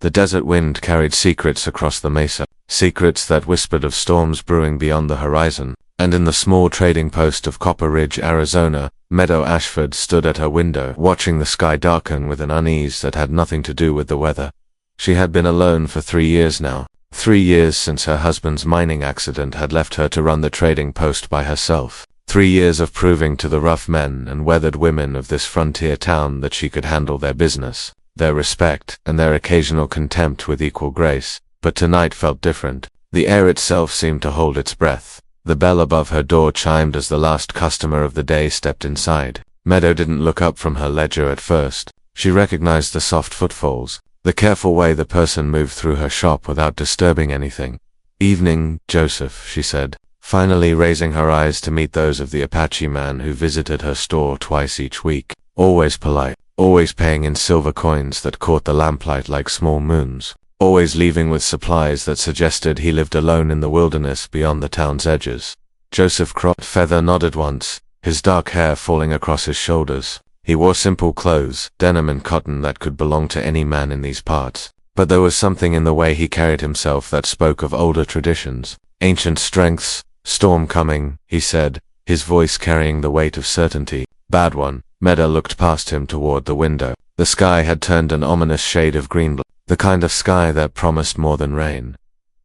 The desert wind carried secrets across the mesa, secrets that whispered of storms brewing beyond the horizon. And in the small trading post of Copper Ridge, Arizona, Meadow Ashford stood at her window, watching the sky darken with an unease that had nothing to do with the weather. She had been alone for 3 years now. 3 years since her husband's mining accident had left her to run the trading post by herself. 3 years of proving to the rough men and weathered women of this frontier town that she could handle their business, their respect, and their occasional contempt with equal grace. But tonight felt different. The air itself seemed to hold its breath. The bell above her door chimed as the last customer of the day stepped inside. Meadow didn't look up from her ledger at first. She recognized the soft footfalls, the careful way the person moved through her shop without disturbing anything. "Evening, Joseph," she said, finally raising her eyes to meet those of the Apache man who visited her store twice each week. Always polite, always paying in silver coins that caught the lamplight like small moons. Always leaving with supplies that suggested he lived alone in the wilderness beyond the town's edges. Joseph Cropped Feather nodded once, his dark hair falling across his shoulders. He wore simple clothes, denim and cotton that could belong to any man in these parts. But there was something in the way he carried himself that spoke of older traditions, ancient strengths. "Storm coming," he said, his voice carrying the weight of certainty. "Bad one." Meadow looked past him toward the window. The sky had turned an ominous shade of green, the kind of sky that promised more than rain.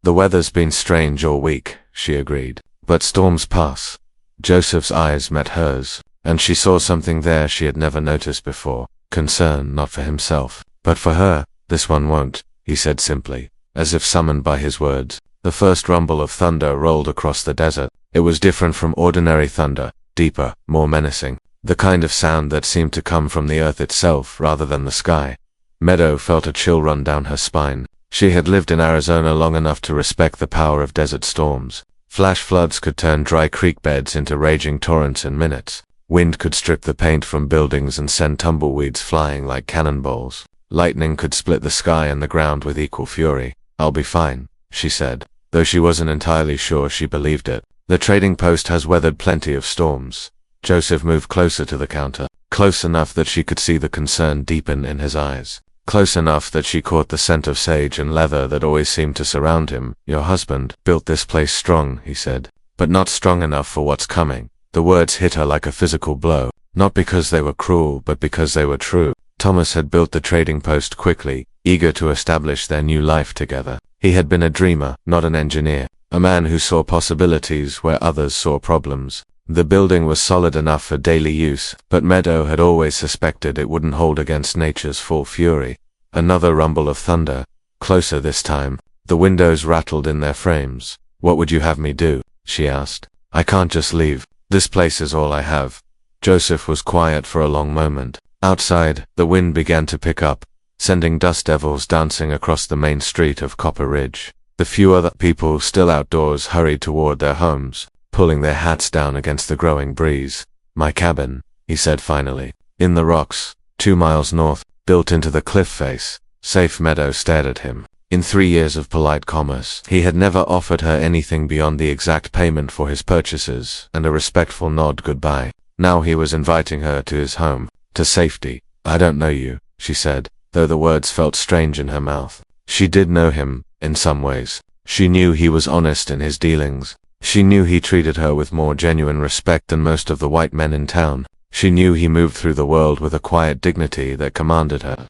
"The weather's been strange all week," she agreed. "But storms pass." Joseph's eyes met hers, and she saw something there she had never noticed before. Concern, not for himself, but for her. "This one won't," he said simply, as if summoned by his words. The first rumble of thunder rolled across the desert. It was different from ordinary thunder, deeper, more menacing, the kind of sound that seemed to come from the earth itself rather than the sky. Meadow felt a chill run down her spine. She had lived in Arizona long enough to respect the power of desert storms. Flash floods could turn dry creek beds into raging torrents in minutes. Wind could strip the paint from buildings and send tumbleweeds flying like cannonballs. Lightning could split the sky and the ground with equal fury. "I'll be fine," she said, though she wasn't entirely sure she believed it. "The trading post has weathered plenty of storms." Joseph moved closer to the counter, close enough that she could see the concern deepen in his eyes. Close enough that she caught the scent of sage and leather that always seemed to surround him. "Your husband built this place strong," he said, "but not strong enough for what's coming." The words hit her like a physical blow, not because they were cruel, but because they were true. Thomas had built the trading post quickly, eager to establish their new life together. He had been a dreamer, not an engineer, a man who saw possibilities where others saw problems. The building was solid enough for daily use, but Meadow had always suspected it wouldn't hold against nature's full fury. Another rumble of thunder, closer this time. The windows rattled in their frames. "What would you have me do?" she asked. "I can't just leave. This place is all I have." Joseph was quiet for a long moment. Outside, the wind began to pick up, sending dust devils dancing across the main street of Copper Ridge. The few other people still outdoors hurried toward their homes, pulling their hats down against the growing breeze. "My cabin," he said finally, "in the rocks, 2 miles north, built into the cliff face." Safe. Meadow stared at him. In 3 years of polite commerce, he had never offered her anything beyond the exact payment for his purchases and a respectful nod goodbye. Now he was inviting her to his home, to safety. "I don't know you," she said, though the words felt strange in her mouth. She did know him, in some ways. She knew he was honest in his dealings. She knew he treated her with more genuine respect than most of the white men in town. She knew he moved through the world with a quiet dignity that commanded her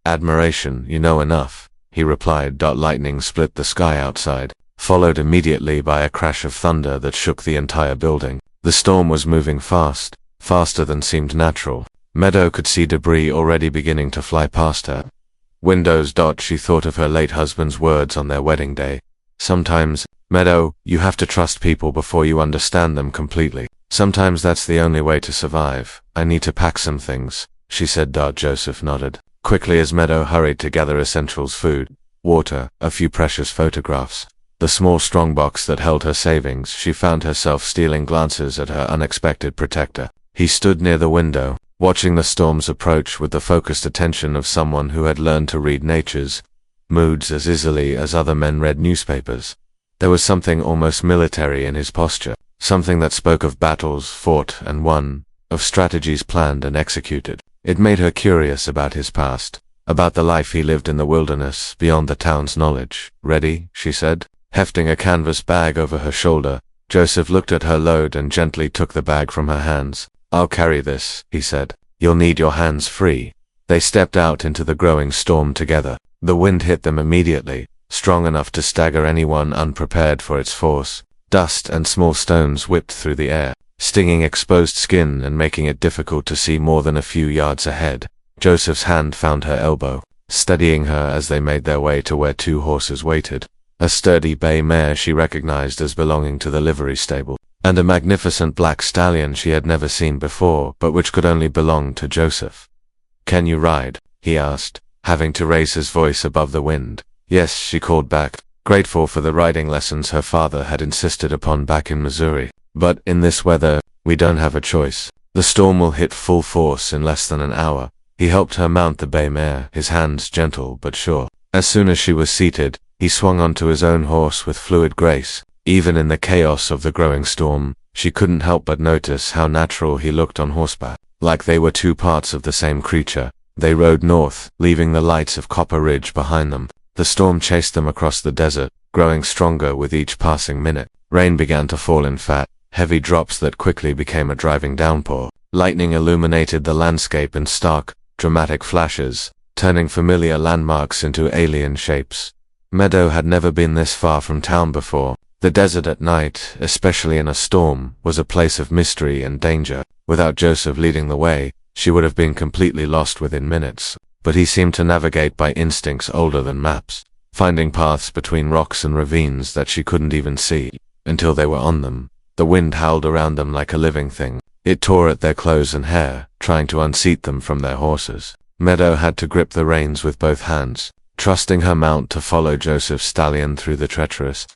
admiration. "You know enough," he replied. Lightning split the sky outside, followed immediately by a crash of thunder that shook the entire building. The storm was moving fast, faster than seemed natural. Meadow could see debris already beginning to fly past her. Windows. She thought of her late husband's words on their wedding day. "Sometimes, Meadow, you have to trust people before you understand them completely. Sometimes that's the only way to survive. I need to pack some things," she said. Joseph nodded quickly as Meadow hurried to gather essentials: food, water, a few precious photographs. The small strongbox that held her savings. She found herself stealing glances at her unexpected protector. He stood near the window, watching the storms approach with the focused attention of someone who had learned to read nature's moods as easily as other men read newspapers. There was something almost military in his posture, something that spoke of battles fought and won, of strategies planned and executed. It made her curious about his past, about the life he lived in the wilderness, beyond the town's knowledge. Ready? She said, hefting a canvas bag over her shoulder. Joseph looked at her load and gently took the bag from her hands. I'll carry this, he said. You'll need your hands free. They stepped out into the growing storm together. The wind hit them immediately, strong enough to stagger anyone unprepared for its force. Dust and small stones whipped through the air, stinging exposed skin and making it difficult to see more than a few yards ahead. Joseph's hand found her elbow, steadying her as they made their way to where 2 horses waited. A sturdy bay mare she recognized as belonging to the livery stable, and a magnificent black stallion she had never seen before, but which could only belong to Joseph. Can you ride? He asked, having to raise his voice above the wind. Yes, she called back, grateful for the riding lessons her father had insisted upon back in Missouri. But in this weather, we don't have a choice. The storm will hit full force in less than an hour. He helped her mount the bay mare, his hands gentle but sure. As soon as she was seated, he swung onto his own horse with fluid grace. Even in the chaos of the growing storm, she couldn't help but notice how natural he looked on horseback, like they were 2 parts of the same creature. They rode north, leaving the lights of Copper Ridge behind them. The storm chased them across the desert, growing stronger with each passing minute. Rain began to fall in fat, heavy drops that quickly became a driving downpour. Lightning illuminated the landscape in stark, dramatic flashes, turning familiar landmarks into alien shapes. Meadow had never been this far from town before. The desert at night, especially in a storm, was a place of mystery and danger. Without Joseph leading the way, she would have been completely lost within minutes. But he seemed to navigate by instincts older than maps, finding paths between rocks and ravines that she couldn't even see, until they were on them. The wind howled around them like a living thing. It tore at their clothes and hair, trying to unseat them from their horses. Meadow had to grip the reins with both hands, trusting her mount to follow Joseph's stallion through the treacherous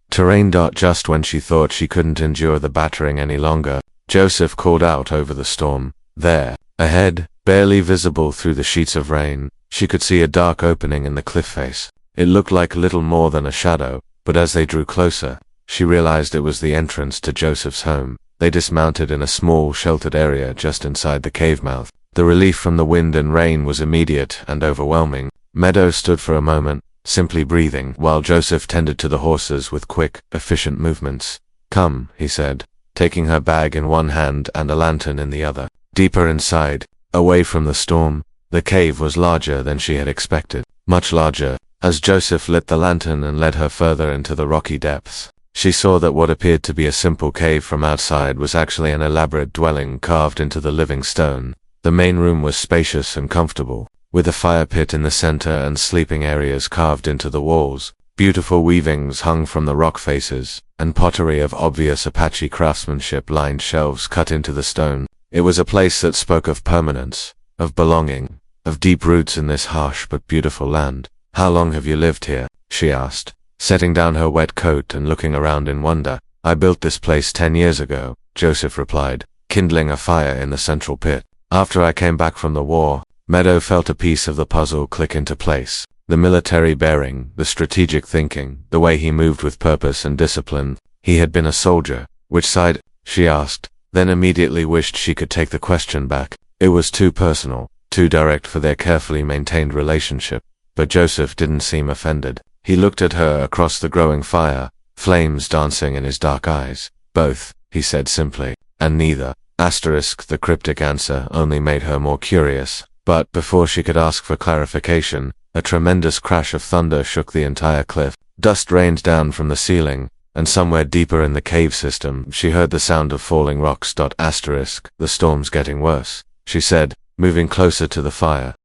terrain. Just when she thought she couldn't endure the battering any longer, Joseph called out over the storm. There, ahead, barely visible through the sheets of rain, she could see a dark opening in the cliff face. It looked like little more than a shadow, but as they drew closer, she realized it was the entrance to Joseph's home. They dismounted in a small, sheltered area just inside the cave mouth. The relief from the wind and rain was immediate and overwhelming. Meadow stood for a moment, simply breathing, while Joseph tended to the horses with quick, efficient movements. Come, he said, taking her bag in one hand and a lantern in the other. Deeper inside, away from the storm, the cave was larger than she had expected. Much larger. As Joseph lit the lantern and led her further into the rocky depths, she saw that what appeared to be a simple cave from outside was actually an elaborate dwelling carved into the living stone. The main room was spacious and comfortable, with a fire pit in the center and sleeping areas carved into the walls. Beautiful weavings hung from the rock faces, and pottery of obvious Apache craftsmanship lined shelves cut into the stone. It was a place that spoke of permanence, of belonging, of deep roots in this harsh but beautiful land. How long have you lived here? She asked, setting down her wet coat and looking around in wonder. I built this place 10 years ago, Joseph replied, kindling a fire in the central pit. After I came back from the war, Meadow felt a piece of the puzzle click into place. The military bearing, the strategic thinking, the way he moved with purpose and discipline. He had been a soldier. Which side? She asked, then immediately wished she could take the question back. It was too personal, too direct for their carefully maintained relationship. But Joseph didn't seem offended. He looked at her across the growing fire, flames dancing in his dark eyes. Both, he said simply, and neither. The cryptic answer only made her more curious. But before she could ask for clarification, a tremendous crash of thunder shook the entire cliff. Dust rained down from the ceiling, and somewhere deeper in the cave system, she heard the sound of falling rocks. The storm's getting worse, she said, moving closer to the fire.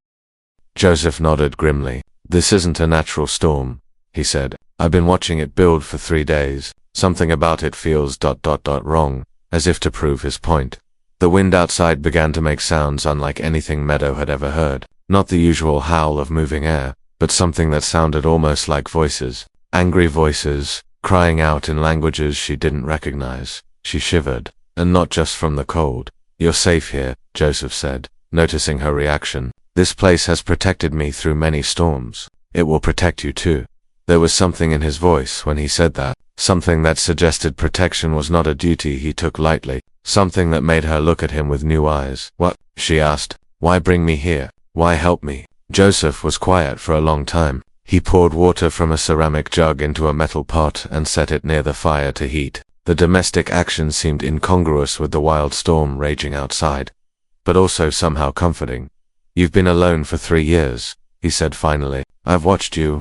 Joseph nodded grimly. This isn't a natural storm, he said. I've been watching it build for 3 days. Something about it feels wrong, as if to prove his point. The wind outside began to make sounds unlike anything Meadow had ever heard. Not the usual howl of moving air, but something that sounded almost like voices. Angry voices, crying out in languages she didn't recognize. She shivered, and not just from the cold. You're safe here, Joseph said, noticing her reaction. This place has protected me through many storms. It will protect you too. There was something in his voice when he said that, something that suggested protection was not a duty he took lightly, something that made her look at him with new eyes. What? She asked. Why bring me here? Why help me? Joseph was quiet for a long time. He poured water from a ceramic jug into a metal pot and set it near the fire to heat. The domestic action seemed incongruous with the wild storm raging outside, but also somehow comforting. "You've been alone for 3 years," he said finally. "I've watched you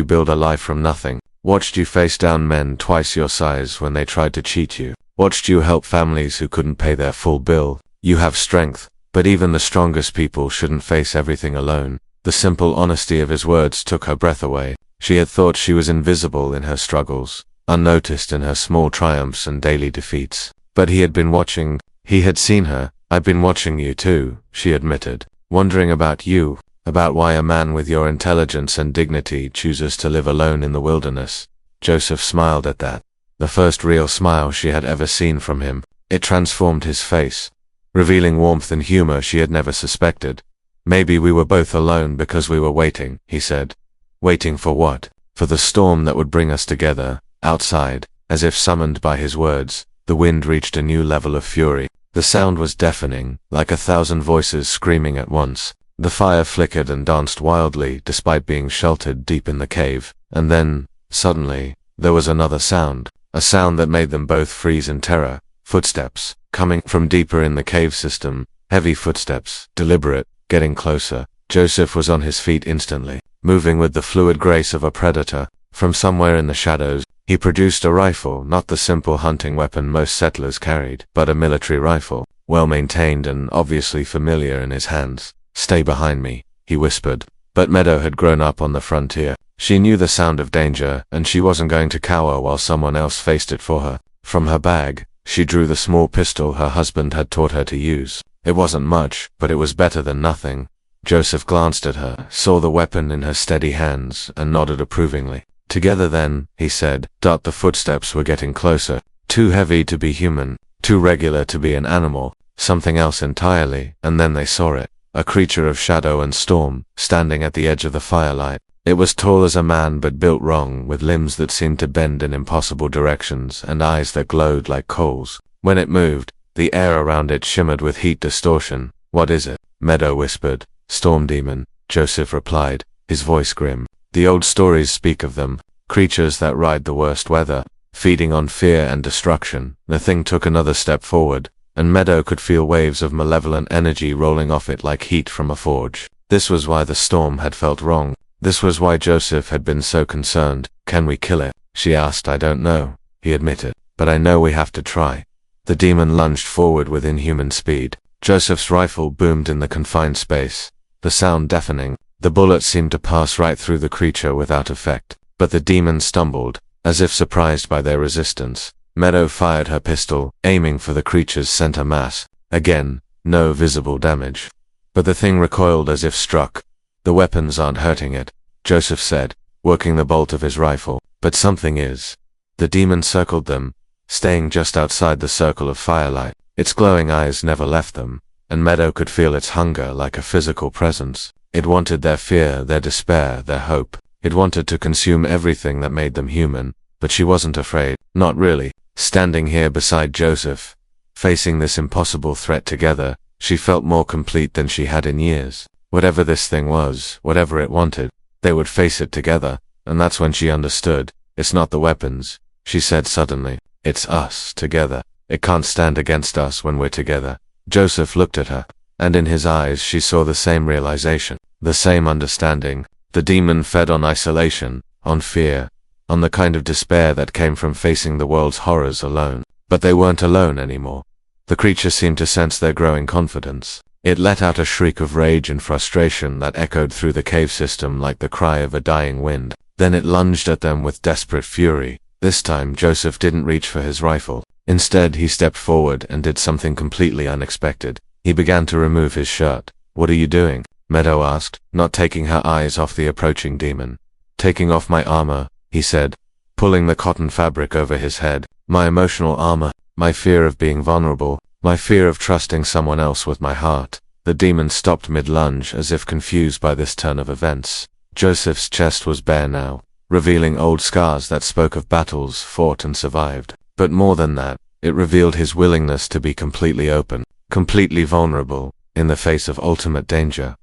build a life from nothing. Watched you face down men twice your size when they tried to cheat you. Watched you help families who couldn't pay their full bill. You have strength, but even the strongest people shouldn't face everything alone." The simple honesty of his words took her breath away. She had thought she was invisible in her struggles, unnoticed in her small triumphs and daily defeats. But he had been watching. He had seen her. "I've been watching you too," she admitted. "Wondering about you, about why a man with your intelligence and dignity chooses to live alone in the wilderness." Joseph smiled at that. The first real smile she had ever seen from him. It transformed his face, revealing warmth and humor she had never suspected. "Maybe we were both alone because we were waiting," he said. "Waiting for what?" "For the storm that would bring us together." Outside, as if summoned by his words, the wind reached a new level of fury. The sound was deafening, like 1,000 voices screaming at once. The fire flickered and danced wildly despite being sheltered deep in the cave. And then, suddenly, there was another sound, a sound that made them both freeze in terror. Footsteps, coming from deeper in the cave system, heavy footsteps, deliberate, getting closer. Joseph was on his feet instantly, moving with the fluid grace of a predator. From somewhere in the shadows, he produced a rifle, not the simple hunting weapon most settlers carried, but a military rifle, well maintained and obviously familiar in his hands. "Stay behind me," he whispered. But Meadow had grown up on the frontier. She knew the sound of danger, and she wasn't going to cower while someone else faced it for her. From her bag, she drew the small pistol her husband had taught her to use. It wasn't much, but it was better than nothing. Joseph glanced at her, saw the weapon in her steady hands, and nodded approvingly. "Together then," he said. The footsteps were getting closer. Too heavy to be human, too regular to be an animal, something else entirely, and then they saw it. A creature of shadow and storm, standing at the edge of the firelight. It was tall as a man but built wrong, with limbs that seemed to bend in impossible directions and eyes that glowed like coals. When it moved, the air around it shimmered with heat distortion. "What is it?" Meadow whispered. "Storm demon," Joseph replied, his voice grim. "The old stories speak of them, creatures that ride the worst weather, feeding on fear and destruction." The thing took another step forward, and Meadow could feel waves of malevolent energy rolling off it like heat from a forge. This was why the storm had felt wrong. This was why Joseph had been so concerned. "Can we kill it?" she asked. "I don't know," he admitted, "but I know we have to try." The demon lunged forward with inhuman speed. Joseph's rifle boomed in the confined space, the sound deafening. The bullet seemed to pass right through the creature without effect, but the demon stumbled, as if surprised by their resistance. Meadow fired her pistol, aiming for the creature's center mass. Again, no visible damage. But the thing recoiled as if struck. "The weapons aren't hurting it," Joseph said, working the bolt of his rifle. "But something is." The demon circled them, staying just outside the circle of firelight. Its glowing eyes never left them, and Meadow could feel its hunger like a physical presence. It wanted their fear, their despair, their hope. It wanted to consume everything that made them human, but she wasn't afraid. Not really. Standing here beside Joseph, facing this impossible threat together, she felt more complete than she had in years. Whatever this thing was, whatever it wanted, they would face it together, and that's when she understood. "It's not the weapons," she said suddenly. "It's us, together. It can't stand against us when we're together." Joseph looked at her, and in his eyes she saw the same realization, the same understanding. The demon fed on isolation, on fear, on the kind of despair that came from facing the world's horrors alone. But they weren't alone anymore. The creature seemed to sense their growing confidence. It let out a shriek of rage and frustration that echoed through the cave system like the cry of a dying wind. Then it lunged at them with desperate fury. This time Joseph didn't reach for his rifle. Instead, he stepped forward and did something completely unexpected. He began to remove his shirt. "What are you doing?" Meadow asked, not taking her eyes off the approaching demon. "Taking off my armor," he said, pulling the cotton fabric over his head. "My emotional armor, my fear of being vulnerable, my fear of trusting someone else with my heart." The demon stopped mid-lunge as if confused by this turn of events. Joseph's chest was bare now, revealing old scars that spoke of battles fought and survived. But more than that, it revealed his willingness to be completely open, completely vulnerable, in the face of ultimate danger.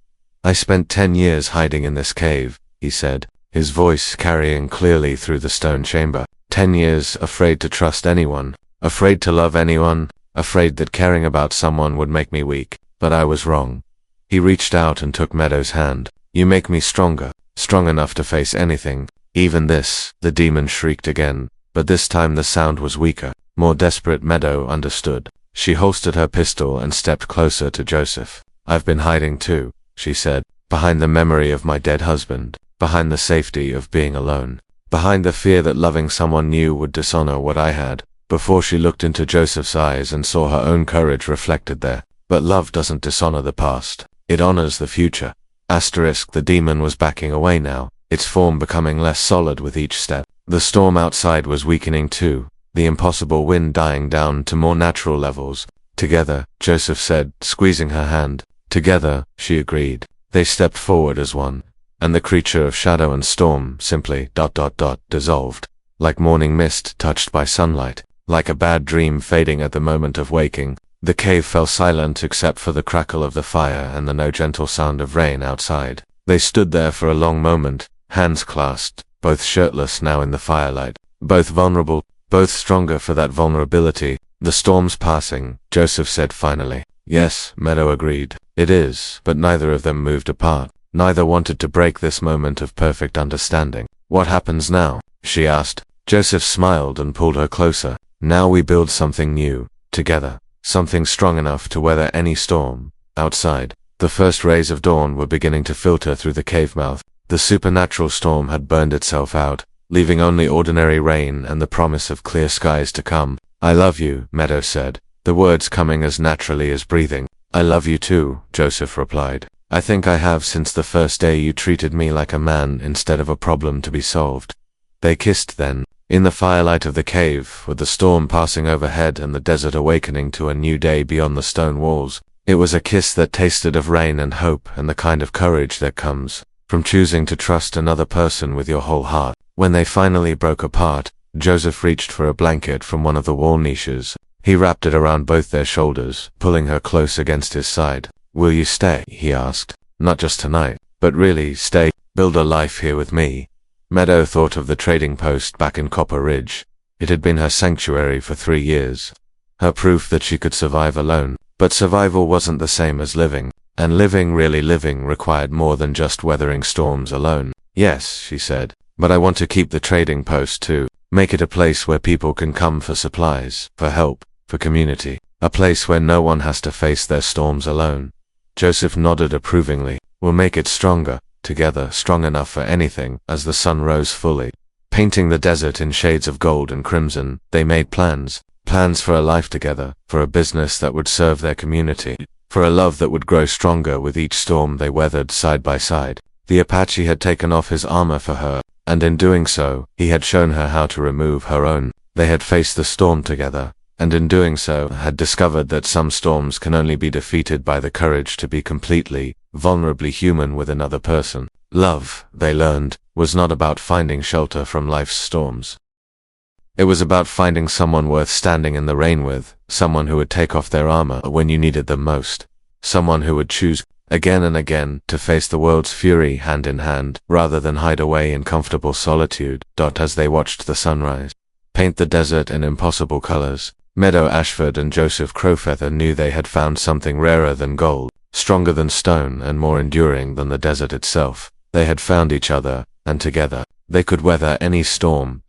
I spent 10 years hiding in this cave, he said, his voice carrying clearly through the stone chamber. 10 years afraid to trust anyone, afraid to love anyone, afraid that caring about someone would make me weak. But I was wrong. He reached out and took Meadow's hand. You make me stronger, strong enough to face anything, even this. The demon shrieked again, but this time the sound was weaker, more desperate. Meadow understood. She holstered her pistol and stepped closer to Joseph. I've been hiding too, she said, behind the memory of my dead husband, behind the safety of being alone, behind the fear that loving someone new would dishonor what I had. Before she looked into Joseph's eyes and saw her own courage reflected there. But love doesn't dishonor the past, it honors the future. The demon was backing away now, its form becoming less solid with each step. The storm outside was weakening too, the impossible wind dying down to more natural levels. Together, Joseph said, squeezing her hand. Together, she agreed. They stepped forward as one, and the creature of shadow and storm simply ... dissolved, like morning mist touched by sunlight, like a bad dream fading at the moment of waking. The cave fell silent except for the crackle of the fire and the no gentle sound of rain outside. They stood there for a long moment, hands clasped, both shirtless now in the firelight, both vulnerable, both stronger for that vulnerability. The storm's passing, Joseph said finally. Yes, Meadow agreed. It is, but neither of them moved apart. Neither wanted to break this moment of perfect understanding. What happens now? She asked. Joseph smiled and pulled her closer. Now we build something new, together. Something strong enough to weather any storm. Outside, the first rays of dawn were beginning to filter through the cave mouth. The supernatural storm had burned itself out, leaving only ordinary rain and the promise of clear skies to come. I love you, Meadow said, the words coming as naturally as breathing. I love you too, Joseph replied. I think I have since the first day you treated me like a man instead of a problem to be solved. They kissed then. In the firelight of the cave, with the storm passing overhead and the desert awakening to a new day beyond the stone walls, it was a kiss that tasted of rain and hope and the kind of courage that comes from choosing to trust another person with your whole heart. When they finally broke apart, Joseph reached for a blanket from one of the wall niches. He wrapped it around both their shoulders, pulling her close against his side. Will you stay? He asked. Not just tonight, but really stay, build a life here with me. Meadow thought of the trading post back in Copper Ridge. It had been her sanctuary for 3 years. Her proof that she could survive alone. But survival wasn't the same as living. And really living required more than just weathering storms alone. Yes, she said, but I want to keep the trading post too. Make it a place where people can come for supplies, for help, for community. A place where no one has to face their storms alone. Joseph nodded approvingly. We'll make it stronger. Together, strong enough for anything. As the sun rose fully, painting the desert in shades of gold and crimson, they made plans for a life together, for a business that would serve their community, for a love that would grow stronger with each storm they weathered side by side. The Apache had taken off his armor for her, and in doing so, he had shown her how to remove her own. They had faced the storm together, and in doing so, had discovered that some storms can only be defeated by the courage to be completely, vulnerably human with another person. Love, they learned, was not about finding shelter from life's storms. It was about finding someone worth standing in the rain with, someone who would take off their armor when you needed them most, someone who would choose, again and again, to face the world's fury hand in hand, rather than hide away in comfortable solitude. As they watched the sunrise paint the desert in impossible colors, Meadow Ashford and Joseph Crowfeather knew they had found something rarer than gold, stronger than stone and more enduring than the desert itself. They had found each other, and together, they could weather any storm.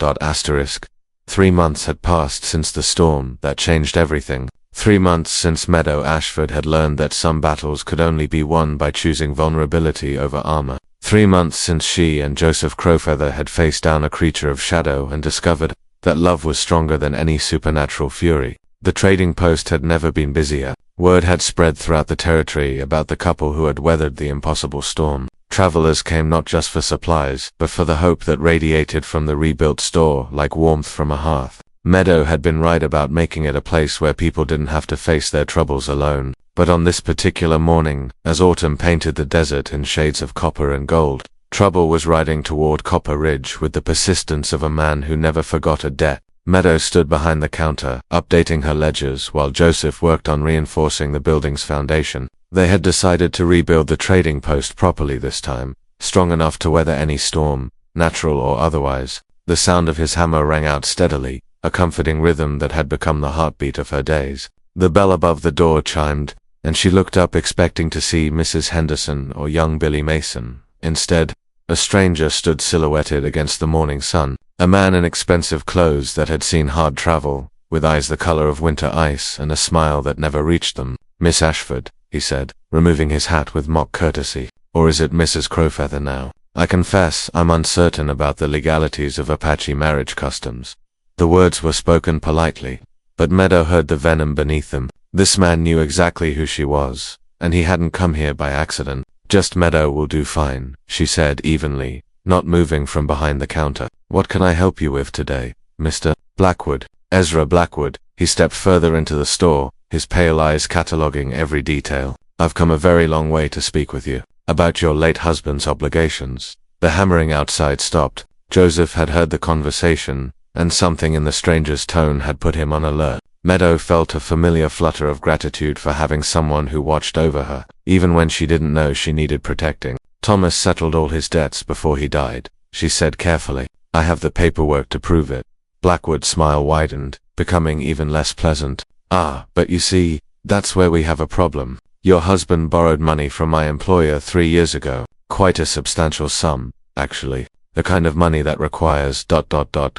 3 months had passed since the storm that changed everything. 3 months since Meadow Ashford had learned that some battles could only be won by choosing vulnerability over armor. 3 months since she and Joseph Crowfeather had faced down a creature of shadow and discovered that love was stronger than any supernatural fury. The trading post had never been busier. Word had spread throughout the territory about the couple who had weathered the impossible storm. Travelers came not just for supplies, but for the hope that radiated from the rebuilt store like warmth from a hearth. Meadow had been right about making it a place where people didn't have to face their troubles alone. But on this particular morning, as autumn painted the desert in shades of copper and gold, trouble was riding toward Copper Ridge with the persistence of a man who never forgot a debt. Meadow stood behind the counter, updating her ledgers while Joseph worked on reinforcing the building's foundation. They had decided to rebuild the trading post properly this time, strong enough to weather any storm, natural or otherwise. The sound of his hammer rang out steadily, a comforting rhythm that had become the heartbeat of her days. The bell above the door chimed, and she looked up expecting to see Mrs. Henderson or young Billy Mason. Instead, a stranger stood silhouetted against the morning sun, a man in expensive clothes that had seen hard travel, with eyes the color of winter ice and a smile that never reached them. "Miss Ashford," he said, removing his hat with mock courtesy. "Or is it Mrs. Crowfeather now? I confess I'm uncertain about the legalities of Apache marriage customs." The words were spoken politely, but Meadow heard the venom beneath them. This man knew exactly who she was, and he hadn't come here by accident. "Just Meadow will do fine," she said evenly, not moving from behind the counter. "What can I help you with today, Mr. Blackwood?" Ezra Blackwood. He stepped further into the store, his pale eyes cataloging every detail. "I've come a very long way to speak with you about your late husband's obligations." The hammering outside stopped. Joseph had heard the conversation, and something in the stranger's tone had put him on alert. Meadow felt a familiar flutter of gratitude for having someone who watched over her, even when she didn't know she needed protecting. "Thomas settled all his debts before he died," she said carefully. "I have the paperwork to prove it." Blackwood's smile widened, becoming even less pleasant. "Ah, but you see, that's where we have a problem. Your husband borrowed money from my employer 3 years ago. Quite a substantial sum, actually. The kind of money that requires ...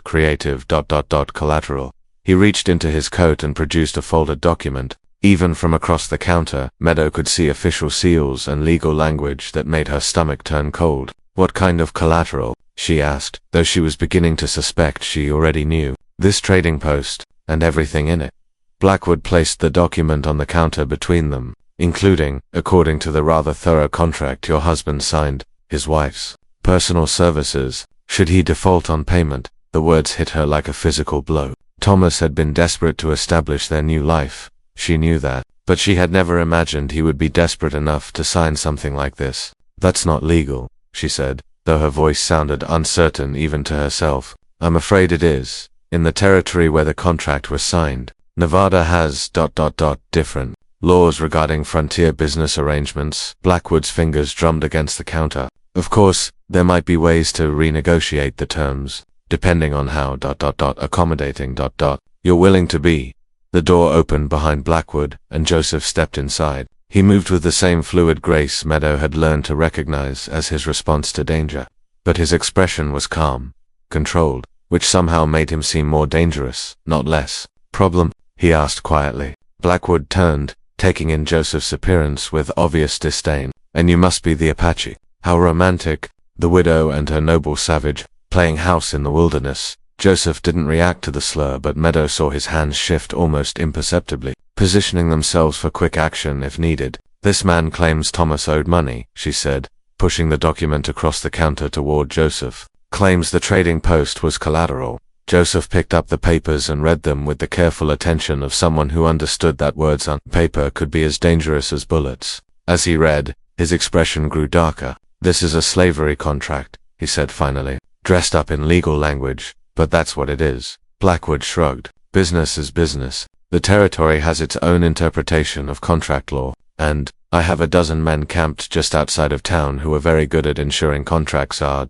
creative ... collateral." He reached into his coat and produced a folded document. Even from across the counter, Meadow could see official seals and legal language that made her stomach turn cold. "What kind of collateral?" she asked, though she was beginning to suspect she already knew. "This trading post, and everything in it." Blackwood placed the document on the counter between them, including, according to the rather thorough contract your husband signed, his wife's personal services, should he default on payment. The words hit her like a physical blow. Thomas had been desperate to establish their new life. She knew that, but she had never imagined he would be desperate enough to sign something like this. "That's not legal," she said, though her voice sounded uncertain even to herself. "I'm afraid it is. In the territory where the contract was signed, Nevada has ... different laws regarding frontier business arrangements." Blackwood's fingers drummed against the counter. "Of course, there might be ways to renegotiate the terms, depending on how ... accommodating ... you're willing to be." The door opened behind Blackwood, and Joseph stepped inside. He moved with the same fluid grace Meadow had learned to recognize as his response to danger. But his expression was calm, controlled, which somehow made him seem more dangerous, not less. "Problem?" he asked quietly. Blackwood turned, taking in Joseph's appearance with obvious disdain. "And you must be the Apache. How romantic, the widow and her noble savage, playing house in the wilderness." Joseph didn't react to the slur, but Meadow saw his hands shift almost imperceptibly, positioning themselves for quick action if needed. "This man claims Thomas owed money," she said, pushing the document across the counter toward Joseph. "Claims the trading post was collateral." Joseph picked up the papers and read them with the careful attention of someone who understood that words on paper could be as dangerous as bullets. As he read, his expression grew darker. "This is a slavery contract," he said finally, dressed up in legal language. "But that's what it is." Blackwood shrugged. "Business is business. The territory has its own interpretation of contract law, and I have a dozen men camped just outside of town who are very good at ensuring contracts are ...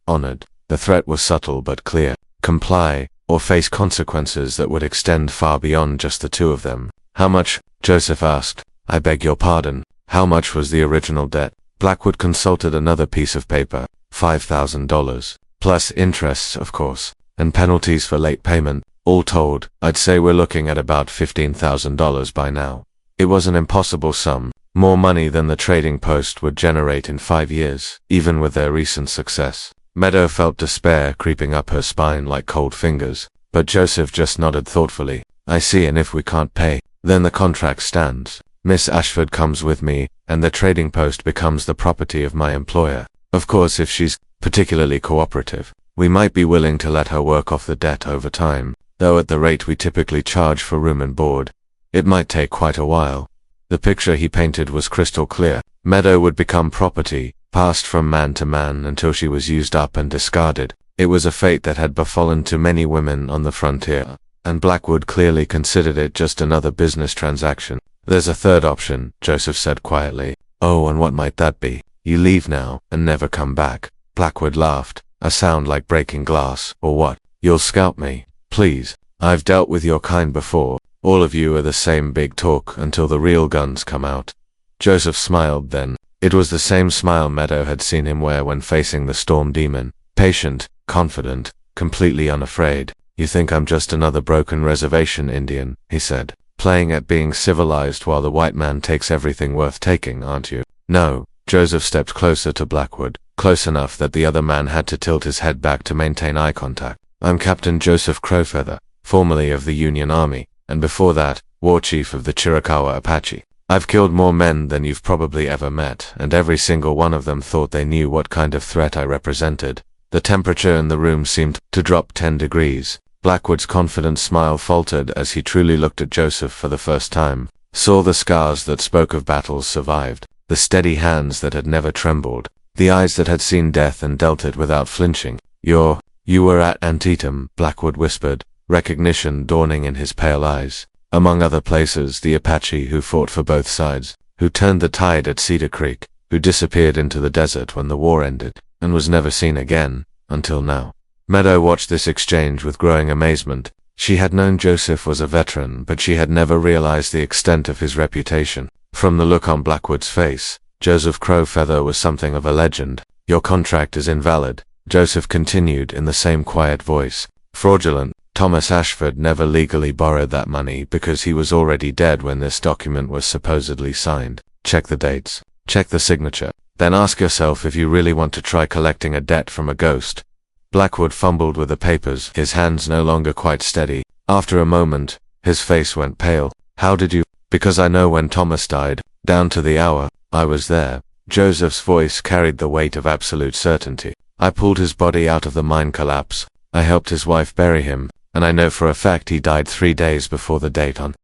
honored." The threat was subtle but clear. Comply, or face consequences that would extend far beyond just the two of them. "How much?" Joseph asked. "I beg your pardon. How much was the original debt?" Blackwood consulted another piece of paper. $5,000. Plus interests, of course, and penalties for late payment. All told, I'd say we're looking at about $15,000 by now. It was an impossible sum, more money than the trading post would generate in 5 years, even with their recent success. Meadow felt despair creeping up her spine like cold fingers, but Joseph just nodded thoughtfully. "I see, and if we can't pay, then the contract stands. Miss Ashford comes with me, and the trading post becomes the property of my employer. Of course, if she's particularly cooperative, we might be willing to let her work off the debt over time, though at the rate we typically charge for room and board, it might take quite a while." The picture he painted was crystal clear. Meadow would become property, passed from man to man until she was used up and discarded. It was a fate that had befallen to many women on the frontier, and Blackwood clearly considered it just another business transaction. There's a third option, Joseph said quietly. Oh, and what might that be? You leave now, and never come back. Blackwood laughed, a sound like breaking glass. Or what? You'll scalp me. Please. I've dealt with your kind before. All of you are the same big talk until the real guns come out. Joseph smiled then. It was the same smile Meadow had seen him wear when facing the storm demon. Patient, confident, completely unafraid. You think I'm just another broken reservation Indian, he said, playing at being civilized while the white man takes everything worth taking, aren't you? No. Joseph stepped closer to Blackwood, close enough that the other man had to tilt his head back to maintain eye contact. I'm Captain Joseph Crowfeather, formerly of the Union Army, and before that, War Chief of the Chiricahua Apache. I've killed more men than you've probably ever met, and every single one of them thought they knew what kind of threat I represented. The temperature in the room seemed to drop 10 degrees. Blackwood's confident smile faltered as he truly looked at Joseph for the first time, saw the scars that spoke of battles survived, the steady hands that had never trembled, the eyes that had seen death and dealt it without flinching. You were at Antietam, Blackwood whispered, recognition dawning in his pale eyes. Among other places, the Apache who fought for both sides, who turned the tide at Cedar Creek, who disappeared into the desert when the war ended, and was never seen again, until now. Meadow watched this exchange with growing amazement. She had known Joseph was a veteran, but she had never realized the extent of his reputation. From the look on Blackwood's face, Joseph Crowfeather was something of a legend. Your contract is invalid, Joseph continued in the same quiet voice. Fraudulent. Thomas Ashford never legally borrowed that money because he was already dead when this document was supposedly signed. Check the dates. Check the signature. Then ask yourself if you really want to try collecting a debt from a ghost. Blackwood fumbled with the papers, his hands no longer quite steady. After a moment, his face went pale. How did you? Because I know when Thomas died, down to the hour. I was there. Joseph's voice carried the weight of absolute certainty. I pulled his body out of the mine collapse. I helped his wife bury him, and I know for a fact he died 3 days before the date on